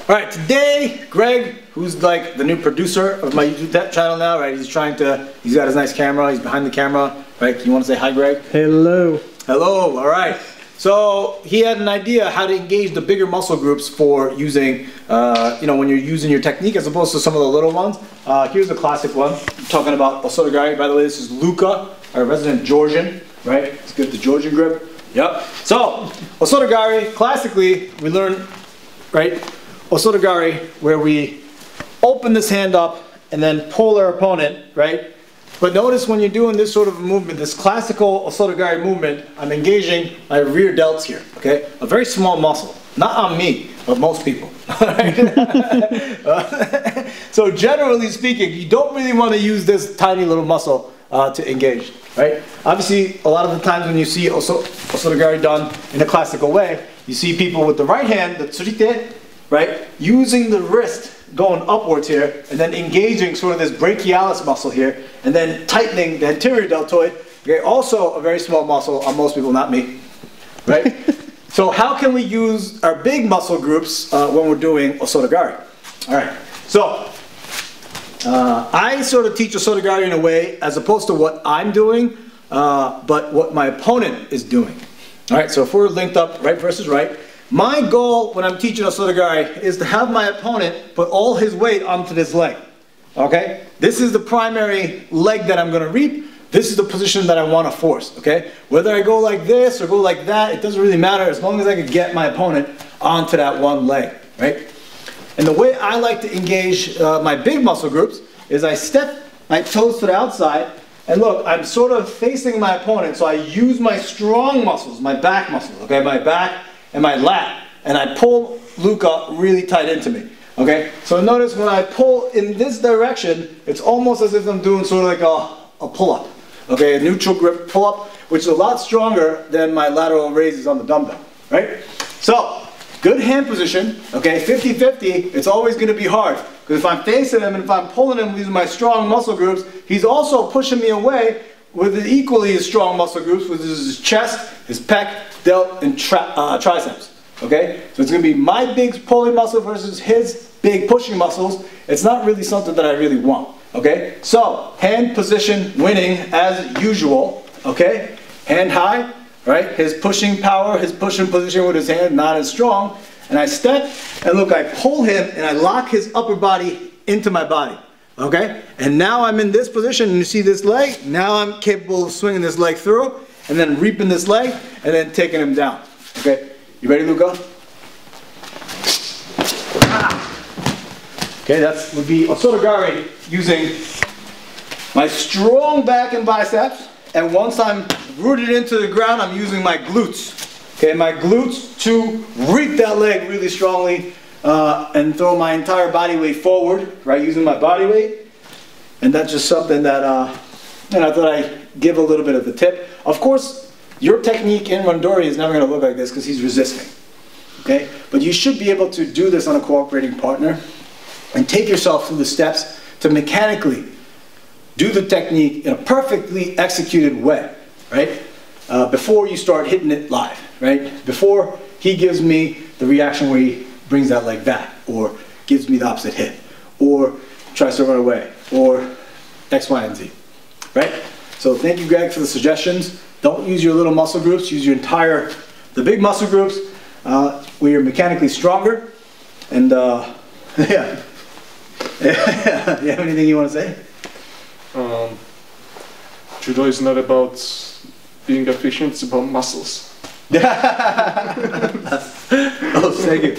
All right, today, Greg, who's like the new producer of my YouTube channel now, right? He's got his nice camera, he's behind the camera, right? You want to say hi, Greg? Hello. Hello, all right. So he had an idea how to engage the bigger muscle groups for using, when you're using your technique as opposed to some of the little ones. Here's the classic one. I'm talking about Osoto gari. By the way, this is Luca, our resident Georgian, right? It's good, the Georgian grip. Yep. So, Osoto gari, classically, we learn, right? Osoto gari, where we open this hand up and then pull our opponent, right? But notice when you're doing this sort of movement, this classical Osoto gari movement, I'm engaging my rear delts here, okay? A very small muscle. Not on me, but most people. So generally speaking, you don't really want to use this tiny little muscle to engage, right? Obviously, a lot of the times when you see Osoto gari done in a classical way, you see people with the right hand, the tsurite, right? Using the wrist going upwards here, and then engaging sort of this brachialis muscle here, and then tightening the anterior deltoid. Okay, also a very small muscle on most people, not me, right? So how can we use our big muscle groups when we're doing Osoto gari? All right, so I sort of teach Osoto gari in a way as opposed to what I'm doing, but what my opponent is doing. All right, so if we're linked up right versus right, my goal when I'm teaching Osoto gari is to have my opponent put all his weight onto this leg. Okay? This is the primary leg that I'm going to reap. This is the position that I want to force. Okay? Whether I go like this or go like that, it doesn't really matter as long as I can get my opponent onto that one leg. Right? And the way I like to engage my big muscle groups is I step my toes to the outside, and look, I'm sort of facing my opponent, so I use my strong muscles, my back muscles, okay, my back and my lat, and I pull Luca really tight into me, okay? So notice when I pull in this direction, it's almost as if I'm doing sort of like a pull-up, okay, a neutral grip pull-up, which is a lot stronger than my lateral raises on the dumbbell, right? So, good hand position, okay, 50-50, it's always going to be hard, because if I'm facing him and if I'm pulling him using my strong muscle groups, he's also pushing me away with equally as strong muscle groups, which is his chest, his pec, delt, and triceps. Okay? So it's going to be my big pulling muscle versus his big pushing muscles. It's not really something that I really want. Okay? So, hand position winning as usual. Okay? Hand high, right? His pushing power, his pushing position with his hand not as strong. And I step, and look, I pull him and I lock his upper body into my body. Okay? And now I'm in this position, and you see this leg, now I'm capable of swinging this leg through, and then reaping this leg, and then taking him down. Okay? You ready, Luca? Okay, that would be Osoto gari using my strong back and biceps, and once I'm rooted into the ground, I'm using my glutes. Okay, my glutes to reap that leg really strongly, and throw my entire body weight forward, right, using my body weight. And that's just something that I thought I'd give a little bit of the tip. Of course, your technique in Randori is never going to look like this because he's resisting. Okay? But you should be able to do this on a cooperating partner and take yourself through the steps to mechanically do the technique in a perfectly executed way, right? Before you start hitting it live, right? Before he gives me the reaction where he brings that leg back, or gives me the opposite hit, or tries to run away, or X, Y, and Z, right? So thank you, Greg, for the suggestions. Don't use your little muscle groups, use your the big muscle groups, where you're mechanically stronger, and yeah. You have anything you want to say? Judo is not about being efficient, it's about muscles. Oh, thank you.